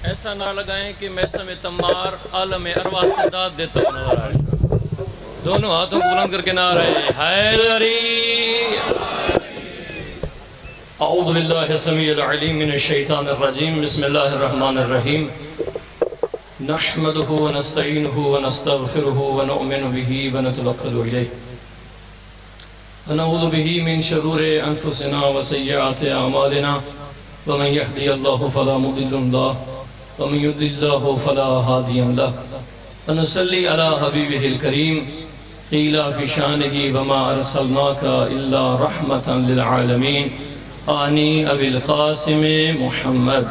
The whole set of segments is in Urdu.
ایسا نہ لگائیں کہ میں سمیت تمار عالم ارواح سے داد دیتا ہوں نظر آئے. دونوں ہاتھوں کو بلند کر کے نعرہ حیدری. اعوذ باللہ السمیع العلیم من الشیطان الرجیم. بسم اللہ الرحمن الرحیم. نحمده ونستعینه ونستغفره ونؤمن به ونتوکل الیہ ونعوذ به من شرور انفسنا وسیئات اعمالنا ومن يهدي الله فلا مضل له ومن يضلل الله فلا هادي له ونصلي على حبيبه الكريم قيل في شانه وما أرسلناك إلا رحمة للعالمين آني أبي القاسم محمد.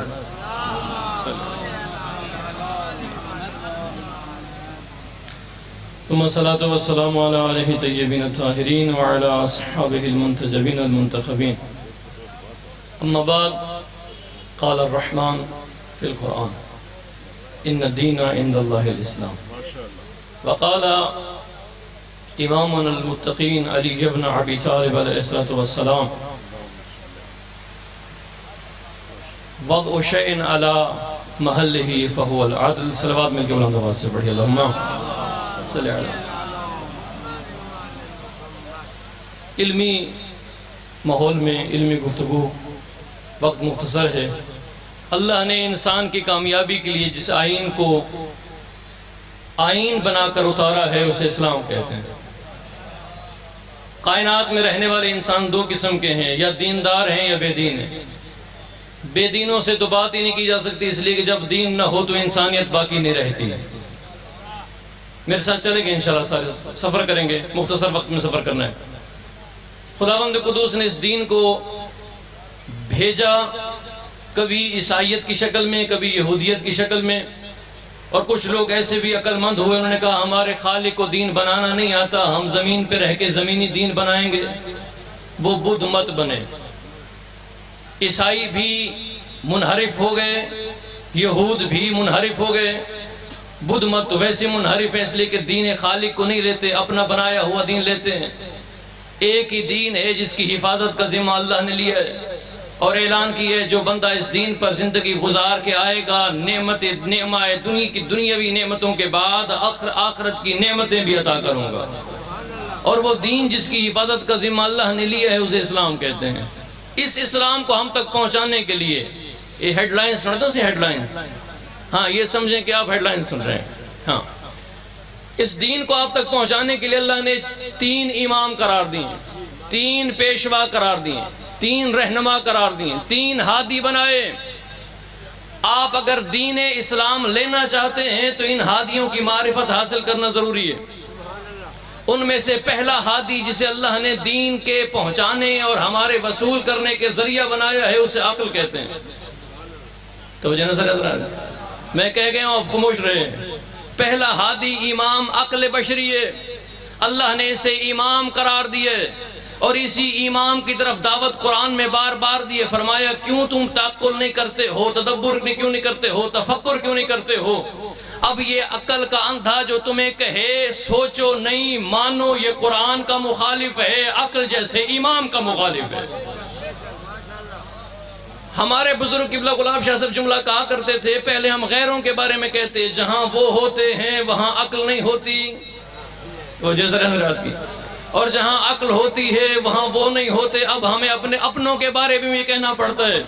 ثم الصلاة والسلام على آله الطيبين الطاهرين وعلى أصحابه المنتجبين المنتخبين. أما بعد قال الرحمن في القرآن إن الدين عند الله الإسلام. وقال إمامنا المتقين علي بن أبي طالب عليه الصلاة والسلام وضع شيء على محله فهو العدل. صلوات مل کے بلند آواز سے پڑھیے اللہم صلی علیہ. علمی ماحول میں علمی گفتگو، وقت مختصر ہے. اللہ نے انسان کی کامیابی کے لیے جس آئین کو آئین بنا کر اتارا ہے اسے اسلام کہتے ہیں. کائنات میں رہنے والے انسان دو قسم کے ہیں، یا دیندار ہیں یا بے دین ہیں. بے دینوں سے تو بات ہی نہیں کی جا سکتی، اس لیے کہ جب دین نہ ہو تو انسانیت باقی نہیں رہتی. میرے ساتھ چلیں گے انشاءاللہ، سارے سفر کریں گے، مختصر وقت میں سفر کرنا ہے. خداوند قدوس نے اس دین کو بھیجا، کبھی عیسائیت کی شکل میں، کبھی یہودیت کی شکل میں. اور کچھ لوگ ایسے بھی عقل مند ہوئے، انہوں نے کہا ہمارے خالق کو دین بنانا نہیں آتا، ہم زمین پہ رہ کے زمینی دین بنائیں گے. وہ بدھ مت بنے. عیسائی بھی منحرف ہو گئے، یہود بھی منحرف ہو گئے. بدھ مت ویسے منحرف ہے اس لیے کہ دین خالق کو نہیں لیتے، اپنا بنایا ہوا دین لیتے ہیں. ایک ہی دین ہے جس کی حفاظت کا ذمہ اللہ نے لیا ہے اور اعلان کی ہے جو بندہ اس دین پر زندگی گزار کے آئے گا، دنیاوی نعمتوں کے بعد آخرت کی نعمتیں بھی عطا کروں گا. اور وہ دین جس کی حفاظت کا ذمہ اللہ نے لیا ہے اسے اسلام کہتے ہیں. اس اسلام کو ہم تک پہنچانے کے لیے یہ ہیڈ لائن سن دو، ہیڈ لائن، ہاں یہ سمجھیں کہ آپ ہیڈ لائن سن رہے ہیں. ہاں، اس دین کو آپ تک پہنچانے کے لیے اللہ نے 3 امام قرار دیے، 3 پیشوا قرار دیے، 3 رہنما قرار دیے، 3 ہادی بنائے. آپ اگر دین اسلام لینا چاہتے ہیں تو ان ہادیوں کی معرفت حاصل کرنا ضروری ہے. ان میں سے پہلا ہادی جسے اللہ نے دین کے پہنچانے اور ہمارے وصول کرنے کے ذریعہ بنایا ہے اسے عقل کہتے ہیں. توجہ نظر آ رہا ہے؟ میں کہہ گیا ہوں، آپ خاموش رہے. پہلا ہادی امام عقل بشری ہے. اللہ نے اسے امام قرار دیے اور اسی امام کی طرف دعوت قرآن میں بار بار دیے. فرمایا کیوں تم تعقل نہیں کرتے ہو، تدبر کیوں نہیں کرتے ہو، تفکر کیوں نہیں کرتے ہو. اب یہ عقل کا اندھا جو تمہیں کہے سوچو نہیں مانو، یہ قرآن کا مخالف ہے، عقل جیسے امام کا مخالف ہے. ہمارے بزرگ قبلہ گلاب شاہ صاحب جملہ کہا کرتے تھے، پہلے ہم غیروں کے بارے میں کہتے جہاں وہ ہوتے ہیں وہاں عقل نہیں ہوتی، تو جیسے حضرات کی، اور جہاں عقل ہوتی ہے وہاں وہ نہیں ہوتے. اب ہمیں اپنے اپنوں کے بارے میں یہ کہنا پڑتا ہے.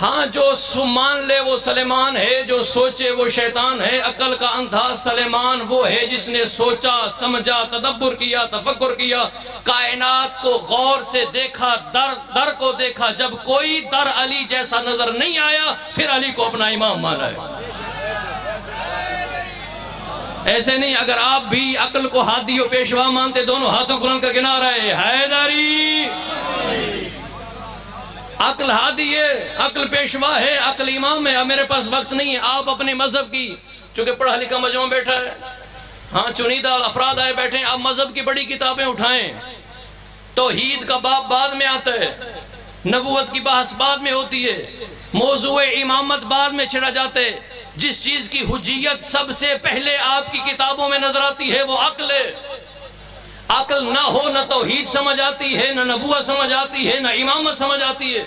ہاں، جو مان لے وہ سلیمان ہے، جو سوچے وہ شیطان ہے. عقل کا اندھا سلیمان وہ ہے جس نے سوچا، سمجھا، تدبر کیا، تفکر کیا، کائنات کو غور سے دیکھا، در کو دیکھا. جب کوئی در علی جیسا نظر نہیں آیا پھر علی کو اپنا امام مانا ہے. ایسے نہیں. اگر آپ بھی عقل کو ہادی و پیشوا مانتے، دونوں ہاتھوں کو بلند کر کے نعرہ ہے حیدری. عقل ہادی ہے، عقل پیشوا ہے، عقل امام ہے. اب میرے پاس وقت نہیں ہے. آپ اپنے مذہب کی، چونکہ پڑھا لکھا مجموعہ بیٹھا ہے، ہاں چنیدہ افراد آئے بیٹھے ہیں، آپ مذہب کی بڑی کتابیں اٹھائیں. توحید کا باب بعد میں آتا ہے، نبوت کی بحث بعد میں ہوتی ہے، موضوع امامت بعد میں چھڑا جاتا ہے. جس چیز کی حجیت سب سے پہلے آپ کی کتابوں میں نظر آتی ہے وہ عقل ہے. عقل نہ ہو نہ توحید سمجھ آتی ہے، نہ نبوت سمجھ آتی ہے، نہ امامت سمجھ آتی ہے.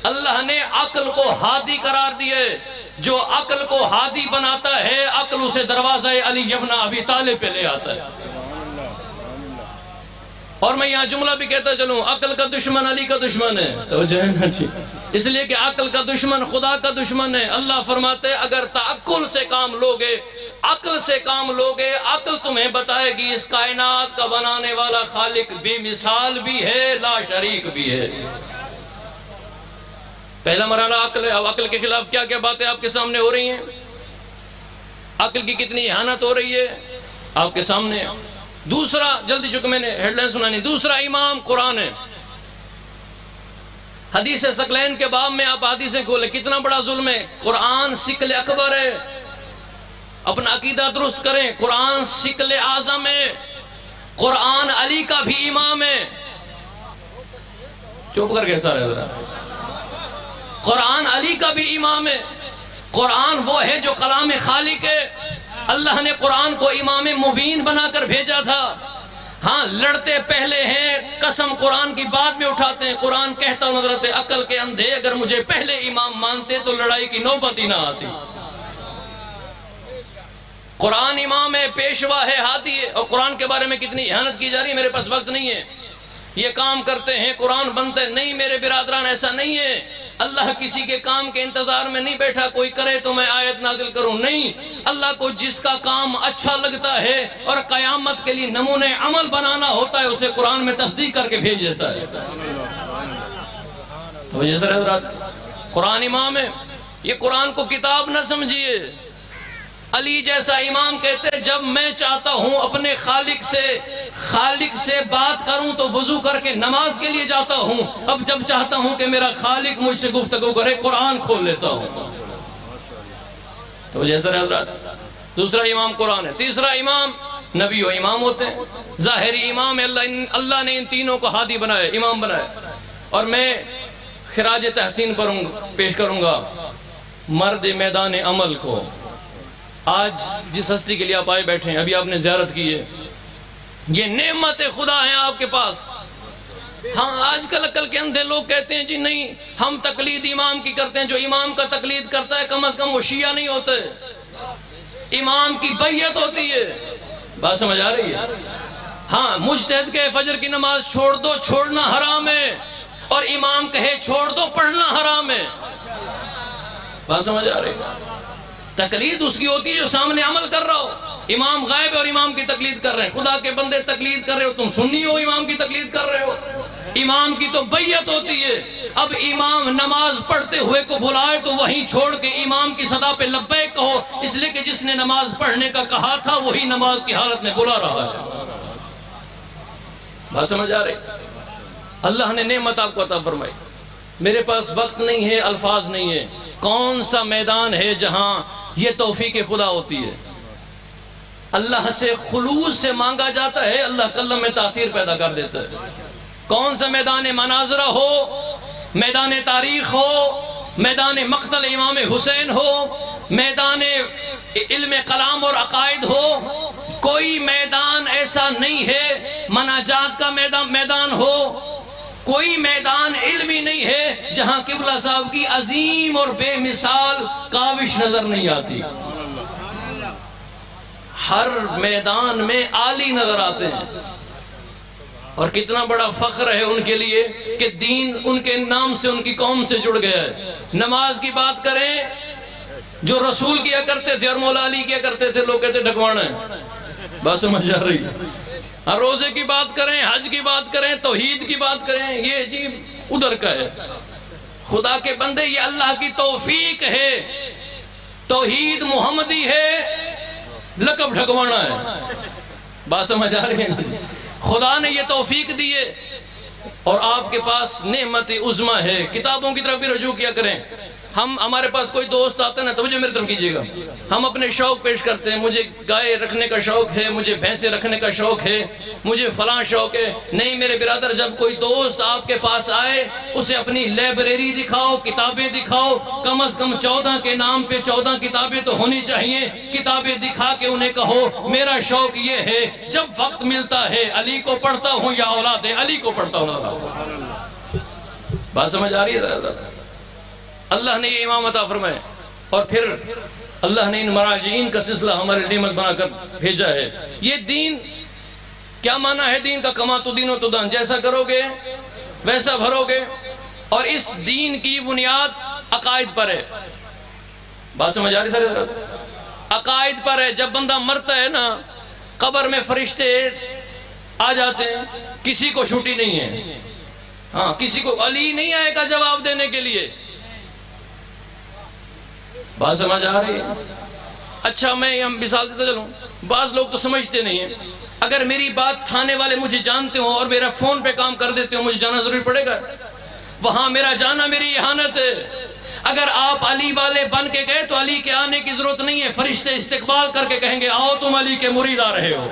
اللہ نے عقل کو ہادی قرار دیے. جو عقل کو ہادی بناتا ہے عقل اسے دروازہ علی ابن ابی طالب پہ لے آتا ہے. اور میں یہاں جملہ بھی کہتا چلوں، عقل کا دشمن علی کا دشمن ہے. توجہ ہے نا جی؟ اس لیے کہ عقل کا دشمن خدا کا دشمن ہے. اللہ فرماتے ہیں اگر تعقل سے کام لوگے، عقل سے کام لوگے، عقل تمہیں بتائے گی اس کائنات کا بنانے والا خالق بے مثال بھی ہے، لا شریک بھی ہے. پہلا مرحلہ عقل ہے. اب عقل کے خلاف کیا کیا باتیں آپ کے سامنے ہو رہی ہیں، عقل کی کتنی اہانت ہو رہی ہے آپ کے سامنے. دوسرا، جلدی چونکہ میں نے ہیڈ لائن سنانی، دوسرا امام قرآن ہے. حدیث ثقلین کے باب میں آپ حدیثیں کھولیں، کتنا بڑا ظلم ہے. قرآن ثقل اکبر ہے. اپنا عقیدہ درست کریں. قرآن ثقل اعظم ہے. قرآن علی کا بھی امام ہے. چپ کر کے سارے ذرا. قرآن علی کا بھی امام ہے. قرآن وہ ہے جو کلام خالق ہے. اللہ نے قرآن کو امام مبین بنا کر بھیجا تھا. ہاں لڑتے پہلے ہیں، قسم قرآن کی بعد میں اٹھاتے ہیں. قرآن کہتا نظرت عقل کے اندھے اگر مجھے پہلے امام مانتے تو لڑائی کی نوبت ہی نہ آتی. قرآن امام ہے، پیشوا ہے، ہادی ہے. اور قرآن کے بارے میں کتنی اہانت کی جا رہی ہے. میرے پاس وقت نہیں ہے. یہ کام کرتے ہیں قرآن بنتے نہیں. میرے برادران ایسا نہیں ہے. اللہ کسی کے کام کے انتظار میں نہیں بیٹھا کوئی کرے تو میں آیت نازل کروں. نہیں، اللہ کو جس کا کام اچھا لگتا ہے اور قیامت کے لیے نمونے عمل بنانا ہوتا ہے اسے قرآن میں تصدیق کر کے بھیج دیتا ہے. تو یہ سر حضرات قرآن امام ہے. یہ قرآن کو کتاب نہ سمجھیے. علی جیسا امام کہتے ہیں جب میں چاہتا ہوں اپنے خالق سے بات کروں تو وضو کر کے نماز کے لیے جاتا ہوں. اب جب چاہتا ہوں کہ میرا خالق مجھ سے گفتگو کرے قرآن کھول لیتا ہوں. تو جیسا حضرات دوسرا امام قرآن ہے. تیسرا امام نبی و امام ہوتے ہیں. ظاہری امام ہے. اللہ نے ان تینوں کو ہادی بنایا، امام بنایا. اور میں خراج تحسین پیش کروں گا مرد میدان عمل کو. آج جس ہستی کے لیے آپ آئے بیٹھے ہیں، ابھی آپ نے زیارت کی ہے، یہ نعمت خدا ہیں آپ کے پاس. ہاں آج کل عقل کے اندھے لوگ کہتے ہیں جی نہیں ہم تقلید امام کی کرتے ہیں. جو امام کا تقلید کرتا ہے کم از کم وہ شیعہ نہیں ہوتے. امام کی بیعت ہوتی ہے. بات سمجھ آ رہی ہے؟ ہاں مجتہد کہے فجر کی نماز چھوڑ دو، چھوڑنا حرام ہے. اور امام کہے چھوڑ دو، پڑھنا حرام ہے. بات سمجھ آ رہی ہے؟ تقلید اس کی ہوتی ہے جو سامنے عمل کر رہا ہو. امام غائب ہے اور امام کی تقلید کر رہے ہیں. خدا کے بندے تقلید کر رہے ہو، تم سنی ہو امام کی تقلید کر رہے ہو. امام کی تو بیعت ہوتی ہے. اب امام نماز پڑھتے ہوئے کو بلائے تو وہیں چھوڑ کے امام کی صدا پہ لبیک کہو، اس لیے کہ جس نے نماز پڑھنے کا کہا تھا وہی نماز کی حالت میں بلا رہا ہے. بات سمجھ آ رہی؟ اللہ نے نعمت آپ کو عطا فرمائی. میرے پاس وقت نہیں ہے، الفاظ نہیں ہے. کون سا میدان ہے جہاں یہ توفیق خدا ہوتی ہے؟ اللہ سے خلوص سے مانگا جاتا ہے، اللہ قلم میں تاثیر پیدا کر دیتا ہے. کون سا میدان مناظرہ ہو، میدان تاریخ ہو، میدان مقتل امام حسین ہو، میدان علم کلام اور عقائد ہو، کوئی میدان ایسا نہیں ہے. مناجات کا میدان ہو، کوئی میدان علمی نہیں ہے جہاں قبلہ صاحب کی عظیم اور بے مثال کاوش نظر نہیں آتی. ہر میدان میں عالی نظر آتے ہیں. اور کتنا بڑا فخر ہے ان کے لیے کہ دین ان کے نام سے ان کی قوم سے جڑ گیا ہے. نماز کی بات کریں جو رسول کیا کرتے تھے اور مولا علی کیا کرتے تھے، لوگ کہتے ڈھکوانا ہے. بات سمجھ آ رہی ہے؟ روزے کی بات کریں، حج کی بات کریں، توحید کی بات کریں، یہ جی ادھر کا ہے. خدا کے بندے یہ اللہ کی توفیق ہے. توحید محمدی ہے، لقب ڈھکوانا ہے. بات سمجھ آ رہی ہے؟ خدا نے یہ توفیق دی ہے اور آپ کے پاس نعمت عظمی ہے. کتابوں کی طرف بھی رجوع کیا کریں. ہمارے پاس کوئی دوست آتے ہیں نا توجہ میری طرف کیجئے گا. ہم اپنے شوق پیش کرتے ہیں، مجھے گائے رکھنے کا شوق ہے، مجھے بھینسیں رکھنے کا شوق ہے، مجھے فلاں شوق ہے. نہیں میرے برادر، جب کوئی دوست آپ کے پاس آئے اسے اپنی لائبریری دکھاؤ، کتابیں دکھاؤ. کم از کم 14 کے نام پہ 14 کتابیں تو ہونی چاہیے. کتابیں دکھا کے انہیں کہو میرا شوق یہ ہے جب وقت ملتا ہے علی کو پڑھتا ہوں یا اولاد علی کو پڑھتا ہوں. بات سمجھ آ رہی ہے؟ اللہ نے یہ امام عطا فرمائے، اور پھر اللہ نے ان مراجعین کا سلسلہ ہمارے نعمت بنا کر بھیجا ہے۔ یہ دین کیا معنی ہے دین کا؟ کما تو دین و تو دان، جیسا کرو گے ویسا بھرو گے، اور اس دین کی بنیاد عقائد پر ہے۔ بات سمجھ آ رہی سر؟ عقائد پر ہے۔ جب بندہ مرتا ہے نا، قبر میں فرشتے آ جاتے ہیں، کسی کو چھٹی نہیں ہے، ہاں کسی کو علی نہیں آئے گا جواب دینے کے لیے۔ بات سمجھ آ رہی ہے؟ اچھا میں مثال دیتا چلوں، بعض لوگ تو سمجھتے نہیں ہیں، اگر میری بات تھانے والے مجھے جانتے ہوں اور میرا فون پہ کام کر دیتے ہوں، مجھے جانا ضروری پڑے گا؟ وہاں میرا جانا میری اہانت ہے۔ اگر آپ علی والے بن کے گئے تو علی کے آنے کی ضرورت نہیں ہے، فرشتے استقبال کر کے کہیں گے آؤ تم علی کے مرید آ رہے ہو۔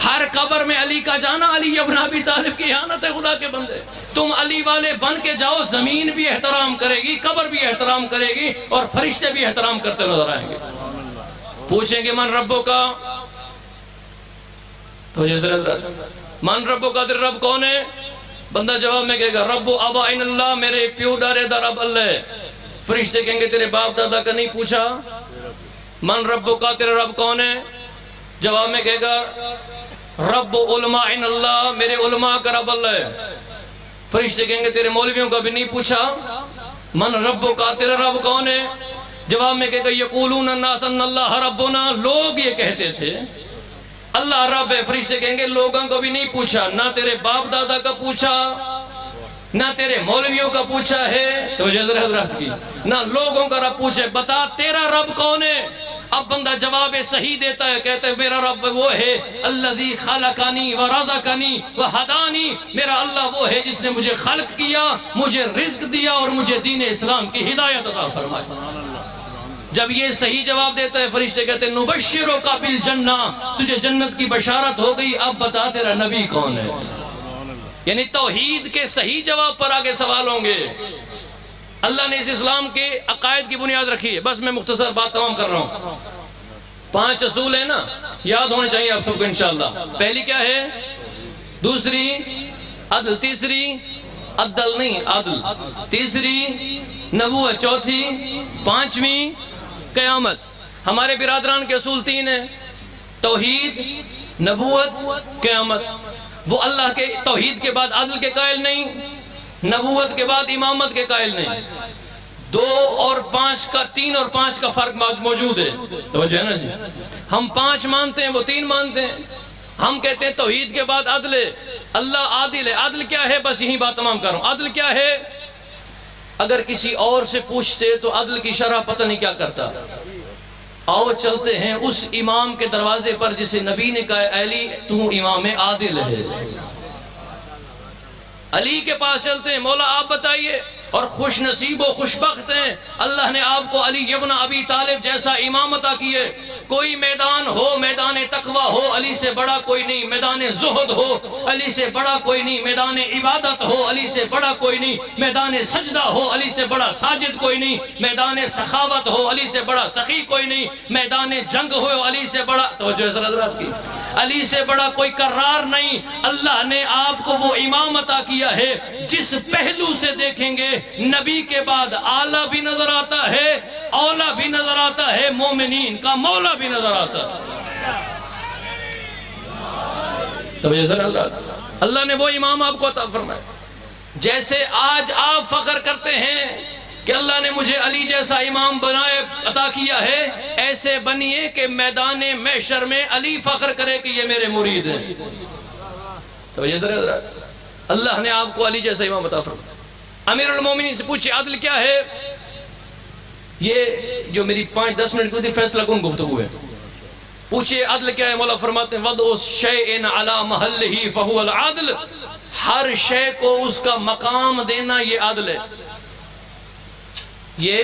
ہر قبر میں علی کا جانا علی ابن ابی طالب کی اہانت ہے۔ خدا کے بندے، تم علی والے بن کے جاؤ، زمین بھی احترام کرے گی، قبر بھی احترام کرے گی، اور فرشتے بھی احترام کرتے نظر آئیں گے۔ پوچھیں گے من ربو کا، تو من ربو کا، تیرا رب کون ہے؟ بندہ جواب میں کہے گا رب آبائن اللہ، میرے پیو دارے دا رب اللہ ہے۔ فرشتے کہیں گے تیرے باپ دادا کا نہیں پوچھا؟ من ربو کا، تیرا رب کون ہے؟ جواب میں کہے گا رب علماء اللہ، میرے علماء کا رب اللہ ہے۔ فرشتے کہیں گے تیرے مولویوں کا بھی نہیں پوچھا؟ من ربو کا، تیرا رب کون ہے؟ جواب میں کہے گا یقولون الناس ان اللہ ربنا، لوگ یہ کہتے تھے اللہ رب ہے۔ فرشتے کہیں گے لوگوں کو بھی نہیں پوچھا، نہ تیرے باپ دادا کا پوچھا، نہ تیرے مولویوں کا پوچھا ہے، تو حضرت کی نہ لوگوں کا رب پوچھے، بتا تیرا رب کون ہے؟ اب بندہ جواب صحیح دیتا ہے، کہتا ہے میرا رب وہ ہے الذی خلقنی ورزقنی وہدانی، میرا اللہ وہ ہے جس نے مجھے خلق کیا، مجھے رزق دیا، اور مجھے دین اسلام کی ہدایت عطا فرمائی۔ جب یہ صحیح جواب دیتا ہے، فرشتے کہتے ہیں نبشرک بالجنہ، تجھے جنت کی بشارت ہو گئی، اب بتا تیرا نبی کون ہے؟ یعنی توحید کے صحیح جواب پر آگے سوال ہوں گے۔ اللہ نے اس اسلام کے عقائد کی بنیاد رکھی ہے۔ بس میں مختصر بات تمام کر رہا ہوں۔ 5 اصول ہیں نا، یاد ہونے چاہیے آپ سب کو انشاءاللہ۔ پہلی کیا ہے؟ دوسری عدل، تیسری عدل نہیں عدل، تیسری نبوت، چوتھی، پانچویں قیامت۔ ہمارے برادران کے اصول 3 ہیں، توحید، نبوت، قیامت۔ وہ اللہ کے توحید کے بعد عدل کے قائل نہیں، نبوت کے بعد امامت کے قائل نہیں۔ 2 اور 5 کا، 3 اور 5 کا فرق موجود ہے، توجہ ہے نا جی؟ ہم 5 مانتے ہیں، وہ 3 مانتے ہیں۔ ہم کہتے ہیں توحید کے بعد عدل ہے، اللہ عادل ہے۔ عدل کیا ہے؟ بس یہی بات تمام کر رہا ہوں۔ عدل کیا ہے؟ اگر کسی اور سے پوچھتے تو عدل کی شرح پتہ نہیں کیا کرتا۔ آؤ چلتے ہیں اس امام کے دروازے پر جسے نبی نے کہا علی تو امام عادل ہے، علی کے پاس چلتے ہیں، مولا آپ بتائیے، اور خوش نصیب و خوشبخت ہیں، اللہ نے آپ کو علی ابن ابی طالب جیسا امام عطا کیے۔ کوئی میدان ہو، میدان تقوی ہو، علی سے بڑا کوئی نہیں، میدان زہد ہو، علی سے بڑا کوئی نہیں، میدان عبادت ہو، علی سے بڑا کوئی نہیں، میدان سجدہ ہو، علی سے بڑا ساجد کوئی نہیں، میدان سخاوت ہو، علی سے بڑا سخی کوئی نہیں، میدان جنگ ہو، علی سے بڑا، توجہ حضرات کی، علی سے بڑا کوئی کرار نہیں۔ اللہ نے آپ کو وہ امام عطا کیا ہے جس پہلو سے دیکھیں گے نبی کے بعد اعلیٰ بھی نظر آتا ہے، اولا بھی نظر آتا ہے، مومنین کا مولا بھی نظر آتا ہے۔ تو یہ اللہ نے وہ امام آپ کو عطا فرمایا۔ جیسے آج آپ فخر کرتے ہیں کہ اللہ نے مجھے علی جیسا امام بنائے عطا کیا ہے، ایسے بنیے کہ میدان محشر میں علی فخر کرے کہ یہ میرے مرید ہیں۔ تو یہ اللہ نے آپ کو علی جیسا امام عطا فرمایا۔ امیر المومنین سے پوچھے عدل کیا ہے؟ یہ جو میری 5-10 منٹ کی فیصلہ کن گفتگو ہے، پوچھے عدل کیا ہے؟ مولا فرماتے ہیں وَضْعُ الشَّيْءٍ عَلَى مَحَلِّهِ فَهُوَ الْعَدْلِ، ہر شے کو اس کا مقام دینا یہ عدل ہے، یہ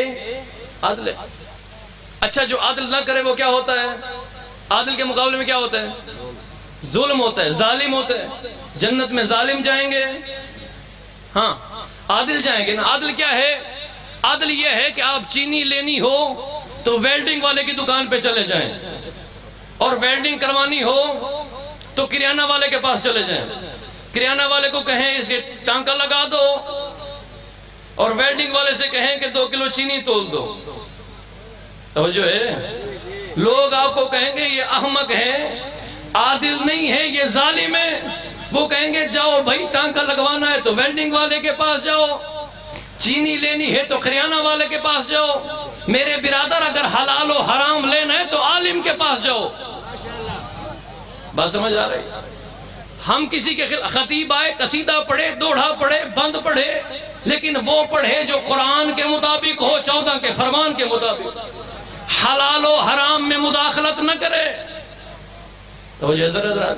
عدل ہے۔ اچھا جو عدل نہ کرے وہ کیا ہوتا ہے؟ عدل کے مقابلے میں کیا ہوتا ہے؟ ظلم ہوتا ہے، ظالم ہوتا ہے۔ جنت میں ظالم جائیں گے، ہاں عادل جائیں گے نا۔ عادل کیا ہے؟ عادل یہ ہے کہ آپ چینی لینی ہو تو ویلڈنگ والے کی دکان پہ چلے جائیں، اور ویلڈنگ کروانی ہو تو کریانہ والے کے پاس چلے جائیں، کریانہ والے کو کہیں اسے ٹانکا لگا دو، اور ویلڈنگ والے سے کہیں کہ 2 کلو چینی تول دو، توجہ ہے؟ لوگ آپ کو کہیں گے یہ احمق ہے، عادل نہیں ہے، یہ ظالم ہے۔ وہ کہیں گے جاؤ بھائی، ٹانکا لگوانا ہے تو ویلڈنگ والے کے پاس جاؤ، چینی لینی ہے تو کریانہ والے کے پاس جاؤ۔ میرے برادر اگر حلال و حرام لینا ہے تو عالم کے پاس جاؤ۔ بات سمجھ آ رہی؟ ہم کسی کے خطیب آئے، قصیدہ پڑھے، دوڑھا پڑھے، بند پڑھے، لیکن وہ پڑھے جو قرآن کے مطابق ہو، 14 کے فرمان کے مطابق، حلال و حرام میں مداخلت نہ کرے۔ تو جیسا رہا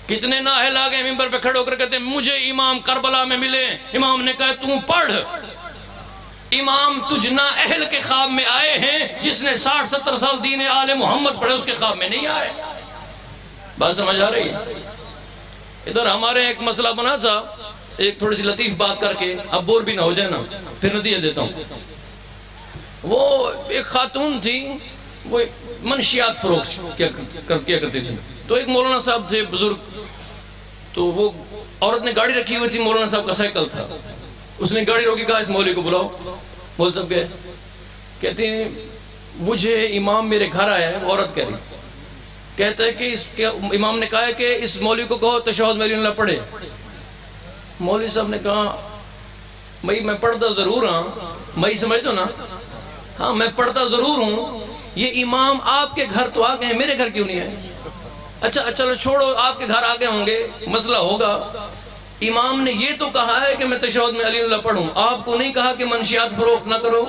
کتنے نااہل آگئے ممبر پہ کھڑے ہو کر کہتے ہیں مجھے امام کربلا میں ملے۔ امام نے کہا تم پڑھ، امام تجھ نااہل کے خواب میں آئے ہیں، جس نے 60-70 سال دین آل محمد پڑھے اس کے خواب میں نہیں آئے۔ بات سمجھ آ رہی ہے؟ ادھر ہمارے ایک مسئلہ بنا تھا، ایک تھوڑی سی لطیف بات کر کے، اب بور بھی نہ ہو جائے نا، پھر نتیجہ دیتا ہوں۔ وہ ایک خاتون تھی، وہ منشیات فروخت کیا کرتی تھی۔ تو ایک مولانا صاحب تھے بزرگ، تو وہ عورت نے گاڑی رکھی ہوئی تھی، مولانا صاحب کا سائیکل تھا، اس نے گاڑی روکی، کہا اس مولوی کو بلاؤ۔ مول صاحب گئے، کہتے ہیں مجھے امام میرے گھر آیا ہے، وہ عورت کہہ رہی، کہتا ہے کہ امام نے کہا ہے کہ اس مولوی کو کہو تشہد میں اللہ پڑھے۔ مولوی صاحب نے کہا بھائی میں پڑھتا ضرور ہاں، میں سمجھ دو نا، ہاں میں پڑھتا ضرور ہوں، یہ امام آپ کے گھر تو آ گئے ہیں، میرے گھر کیوں نہیں ہے؟ اچھا چلو چھوڑو، آپ کے گھر آگے ہوں گے، مسئلہ ہوگا۔ امام نے یہ تو کہا ہے کہ میں تشہد میں علی اللہ پڑھوں، آپ کو نہیں کہا کہ منشیات فروخت نہ کرو۔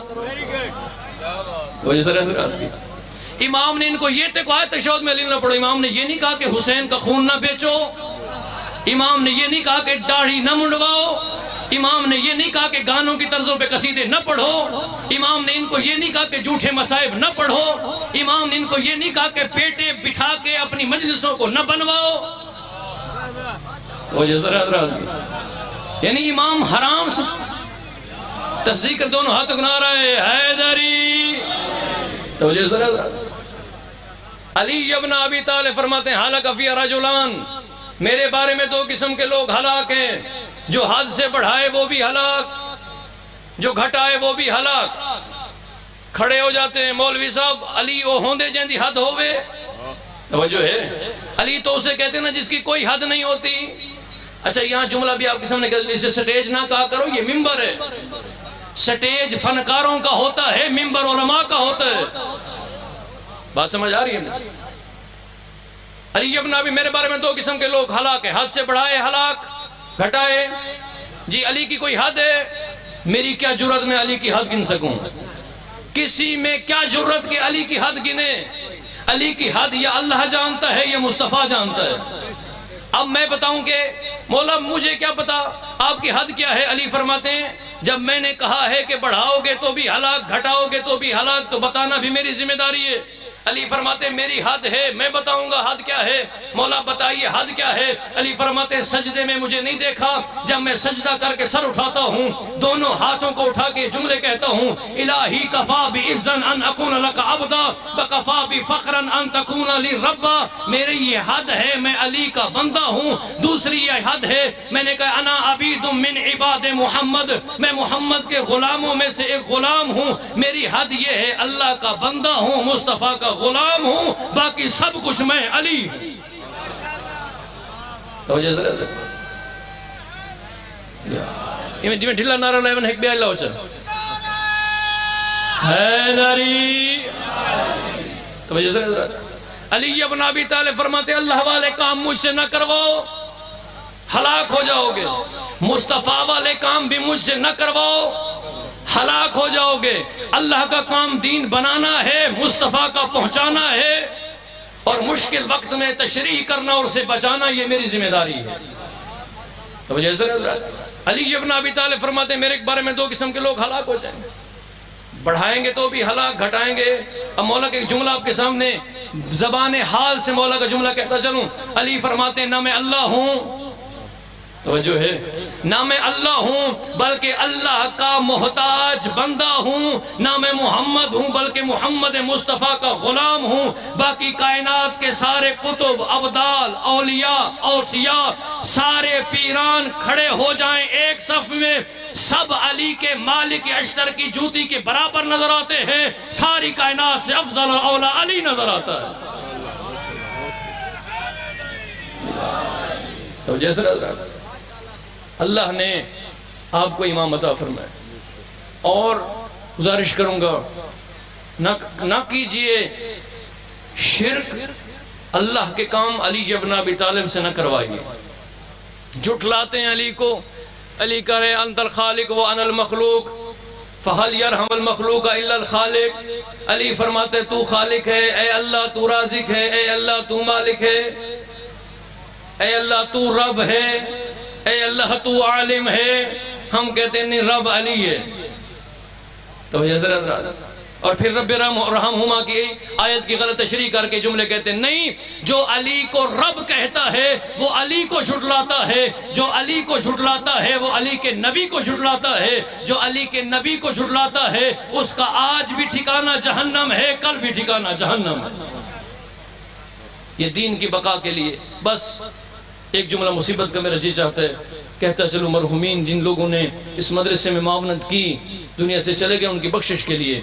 امام نے ان کو یہ تو کہا ہے تشہد میں علی اللہ پڑھو، امام نے یہ نہیں کہا کہ حسین کا خون نہ بیچو، امام نے یہ نہیں کہا کہ داڑھی نہ منڈواؤ، امام نے یہ نہیں کہا کہ گانوں کی طرزوں پہ قصیدے نہ پڑھو، امام نے ان کو یہ نہیں کہا کہ جھوٹے مصائب نہ پڑھو، امام نے ان کو یہ نہیں کہا کہ پیٹے بٹھا کے اپنی مجلسوں کو نہ بنواؤ۔ یعنی امام حرام سے تصدیق دونوں ہاتھ کو نعرہ حیدری۔ علی ابن ابی طالب فرماتے ہیں حلق فی رجلان، میرے بارے میں 2 قسم کے لوگ ہلاک ہیں، جو حد سے بڑھائے وہ بھی ہلاک، جو گھٹائے وہ بھی ہلاک۔ کھڑے ہو جاتے ہیں مولوی صاحب علی وہ ہوندے جن دی حد ہوئے، توجہ ہے؟ علی تو اسے کہتے ہیں نا جس کی کوئی حد نہیں ہوتی۔ اچھا یہاں جملہ بھی آپ کے سامنے کہتے ہیں، اسے سٹیج نہ کہا کرو، یہ ممبر ہے، سٹیج فنکاروں کا ہوتا ہے، ممبر علماء کا ہوتا ہے۔ بات سمجھ آ رہی ہے؟ علی ابن ابی میرے بارے میں 2 قسم کے لوگ ہلاک ہیں، حد سے بڑھائے ہلاک، گھٹائے۔ جی علی کی کوئی حد ہے، میری کیا جرت میں علی کی حد گن سکوں؟ کسی میں کیا جرت کہ علی کی حد گنے؟ علی کی حد یا اللہ جانتا ہے یا مصطفیٰ جانتا ہے۔ اب میں بتاؤں کہ مولا مجھے کیا پتا آپ کی حد کیا ہے؟ علی فرماتے ہیں جب میں نے کہا ہے کہ بڑھاؤ گے تو بھی ہلاک، گھٹاؤ گے تو بھی ہلاک، تو بتانا بھی میری ذمہ داری ہے۔ علی فرماتے ہیں میری حد ہے، میں بتاؤں گا حد کیا ہے۔ مولا بتائیے حد کیا ہے؟ علی فرماتے ہیں سجدے میں مجھے نہیں دیکھا، جب میں سجدہ کر کے سر اٹھاتا ہوں، دونوں ہاتھوں کو اٹھا کے جملے کہتا ہوں، الہی کفا بعزن ان اکون لک عبدا وکفا بفخرا ان تکون لی ربا۔ میری یہ حد ہے، میں علی کا بندہ ہوں۔ دوسری یہ حد ہے، میں نے کہا انا عبید من عباد محمد، میں محمد کے غلاموں میں سے ایک غلام ہوں۔ میری حد یہ ہے اللہ کا بندہ ہوں، مصطفیٰ کا غلام ہوں، باقی سب کچھ میں علی۔ توجہ ذرا جی میں ڈھلا نعرہ لیون ایک بے اللہ ہو چل حیدری۔ توجہ ذرا علی ابن ابی طالب فرماتے اللہ والے کام مجھ سے نہ کرواؤ، ہلاک ہو جاؤ گے۔ مصطفیٰ والے کام بھی مجھ سے نہ کرواؤ، ہلاک ہو جاؤ گے۔ اللہ کا کام دین بنانا ہے، مصطفیٰ کا پہنچانا ہے، اور مشکل وقت میں تشریح کرنا اور اسے بچانا یہ میری ذمہ داری ہے۔ تو جیسے علی ابن ابی طالب فرماتے ہیں میرے بارے میں 2 قسم کے لوگ ہلاک ہو جائیں گے، بڑھائیں گے تو بھی ہلاک، گھٹائیں گے۔ اب مولا کا ایک جملہ آپ کے سامنے زبان حال سے مولا کا جملہ کہتا چلوں۔ علی فرماتے ہیں نہ میں اللہ ہوں، توجہ ہے، نہ میں اللہ ہوں بلکہ اللہ کا محتاج بندہ ہوں، نہ میں محمد ہوں بلکہ محمد مصطفیٰ کا غلام ہوں۔ باقی کائنات کے سارے کتب، ابدال، اولیاء، اوصیاء، سارے پیران کھڑے ہو جائیں ایک صف میں، سب علی کے مالک اشتر کی جوتی کے برابر نظر آتے ہیں، ساری کائنات سے افضل اور اولا علی نظر آتا ہے۔ تو جیسے اللہ نے آپ کو امام عطا فرمایا، اور گزارش کروں گا نہ کیجئے شرک، اللہ کے کام علی ابن ابی طالب سے نہ کروائیے۔ جھٹلاتے ہیں علی کو، علی کرے انت الخالق و انا المخلوق فہل یرحم المخلوق الا الخالق۔ علی فرماتے تو خالق ہے، اے اللہ تو رازق ہے، اے اللہ تو مالک ہے، اے اللہ تو رب ہے، اے اللہ تو عالم ہے۔ ہم کہتے ہیں نہیں، رب علی ہے۔ تو حضرت اور پھر رب رحمہما کی آیت کی غلط تشریح کر کے جملے کہتے ہیں نہیں، جو علی کو رب کہتا ہے وہ علی کو جھٹلاتا ہے، جو علی کو جھٹلاتا ہے وہ علی کے نبی کو جھٹلاتا ہے، جو علی کے نبی کو جھٹلاتا ہے اس کا آج بھی ٹھکانہ جہنم ہے، کل بھی ٹھکانہ جہنم ہے۔ یہ دین کی بقا کے لیے بس ایک جملہ مصیبت کا میرا جی چاہتا ہے، کہتا چلو مرحومین جن لوگوں نے اس مدرسے میں معاونت کی دنیا سے چلے گئے، ان کی بخشش کے لیے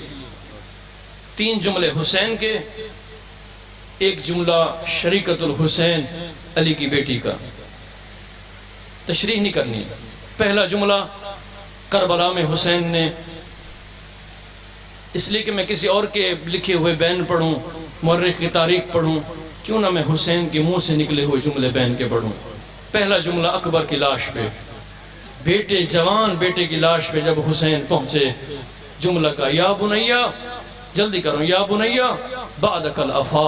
3 جملے حسین کے، ایک جملہ شریکت الحسین علی کی بیٹی کا، تشریح نہیں کرنی۔ پہلا جملہ کربلا میں حسین نے، اس لیے کہ میں کسی اور کے لکھے ہوئے بین پڑھوں، مورخ کی تاریخ پڑھوں، کیوں نہ میں حسین کے منہ سے نکلے ہوئے جملے بین کے پڑھوں۔ پہلا جملہ اکبر کی لاش پہ، بیٹے جوان بیٹے کی لاش پہ جب حسین پہنچے، جملہ کا یا بنیا، جلدی کرو، یا بنیا بعدک الافا،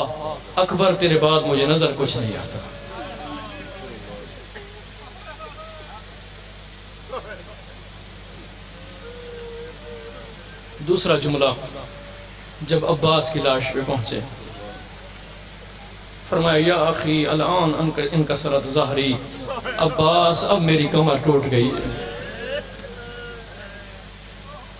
اکبر تیرے بعد مجھے نظر کچھ نہیں آتا۔ دوسرا جملہ جب عباس کی لاش پہ پہنچے، فرمایا یا اخی الان انکسرت ظہری، عباس اب میری کمر ٹوٹ گئی ہے۔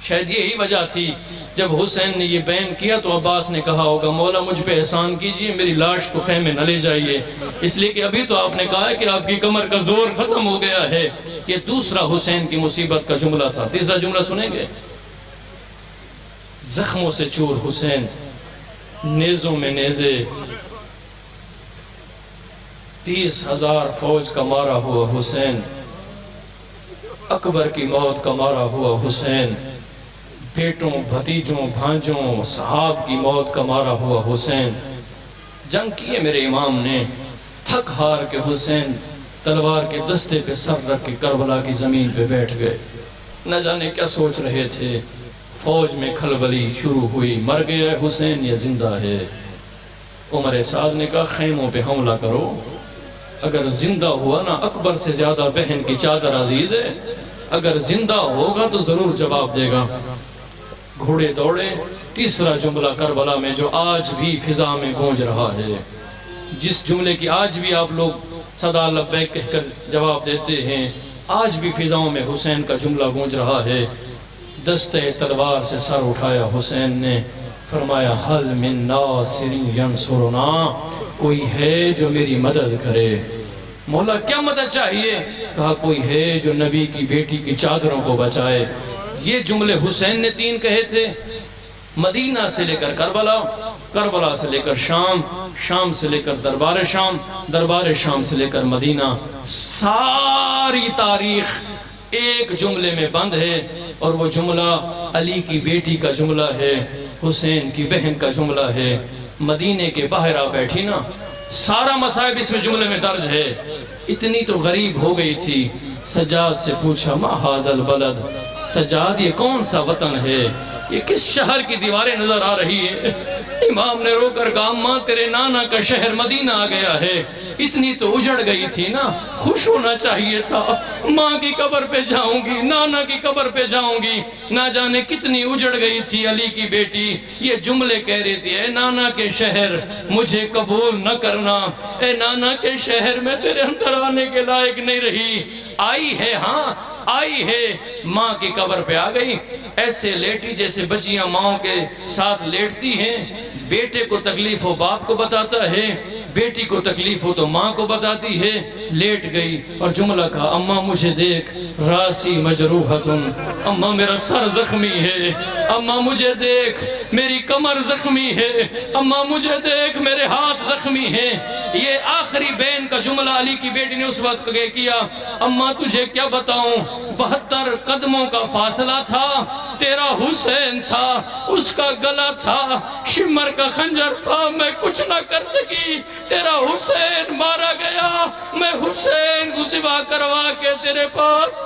شاید یہی وجہ تھی جب حسین نے یہ بیان کیا تو عباس نے کہا ہوگا مولا مجھ پہ احسان کیجئے، میری لاش کو خیمے نہ لے جائیے، اس لیے کہ ابھی تو آپ نے کہا ہے کہ آپ کی کمر کا زور ختم ہو گیا ہے۔ یہ دوسرا حسین کی مصیبت کا جملہ تھا۔ تیسرا جملہ سنیں گے، زخموں سے چور حسین، نیزوں میں نیزے، 30,000 فوج کا مارا ہوا حسین، اکبر کی موت کا مارا ہوا حسین، بیٹوں بھتیجوں بھانجوں صحاب کی موت کا مارا ہوا حسین۔ جنگ کیے میرے امام نے، تھک ہار کے حسین تلوار کے دستے پہ سر رکھ کے کربلا کی زمین پہ بیٹھ گئے۔ نہ جانے کیا سوچ رہے تھے، فوج میں کھلبلی شروع ہوئی، مر گیا حسین یا زندہ ہے۔ عمر سعد نے کہا خیموں پہ حملہ کرو، اگر زندہ ہوا نا اکبر سے زیادہ بہن کی چادر عزیز ہے، اگر زندہ ہوگا تو ضرور جواب دے گا۔ گھوڑے دوڑے۔ تیسرا جملہ کربلا میں جو آج بھی فضا میں گونج رہا ہے، جس جملے کی آج بھی آپ لوگ صدا لبیک کہہ کر جواب دیتے ہیں، آج بھی فضاؤں میں حسین کا جملہ گونج رہا ہے۔ دستے تلوار سے سر اٹھایا حسین نے، فرمایا حل من ناصر ینصرنا، کوئی ہے جو میری مدد کرے۔ مولا کیا مدد چاہیے؟ کہا کوئی ہے جو نبی کی بیٹی کی چادروں کو بچائے۔ یہ جملے حسین نے 3 کہے تھے، مدینہ سے لے کر کربلا، کربلا سے لے کر شام، شام سے لے کر دربار شام، دربار شام سے لے کر مدینہ۔ ساری تاریخ ایک جملے میں بند ہے، اور وہ جملہ علی کی بیٹی کا جملہ ہے، حسین کی بہن کا جملہ ہے۔ مدینے کے باہر آ بیٹھی نا، سارا مصائب اس میں جملے میں درج ہے۔ اتنی تو غریب ہو گئی تھی، سجاد سے پوچھا ما ھذا البلد، سجاد یہ کون سا وطن ہے، یہ کس شہر کی دیواریں نظر آ رہی ہے؟ امام نے رو کر کہا ماں تیرے نانا کا شہر مدینہ آ گیا ہے۔ اتنی تو اجڑ گئی تھی نا، خوش ہونا چاہیے تھا۔ ماں کی قبر پہ جاؤں گی، نانا کی قبر پہ جاؤں گی، نہ جانے کتنی اجڑ گئی تھی علی کی بیٹی۔ یہ جملے کہہ رہی تھی، اے نانا کے شہر مجھے قبول نہ کرنا، اے نانا کے شہر میں تیرے اندر آنے کے لائق نہیں رہی۔ آئی ہے، ہاں آئی ہے، ماں کی قبر پہ آ گئی، ایسے لیٹی جیسے بچیاں ماں کے ساتھ لیٹتی ہیں۔ بیٹے کو تکلیف ہو باپ کو بتاتا ہے، بیٹی کو تکلیف ہو تو ماں کو بتاتی ہے۔ لیٹ گئی اور جملہ کہا، اماں مجھے دیکھ راسی مجروحتن، اماں میرا سر زخمی ہے، اماں مجھے دیکھ میری کمر زخمی ہے، اماں مجھے دیکھ میرے ہاتھ زخمی ہیں۔ یہ آخری بین کا جملہ علی کی بیٹی نے اس وقت کیا، اماں تجھے کیا بتاؤں، 72 قدموں کا فاصلہ تھا، تیرا حسین تھا، اس کا گلا تھا، شمر کا خنجر تھا، میں کچھ نہ کر سکی، تیرا حسین مارا گیا، میں حسین کو ذبح کروا کے تیرے پاس۔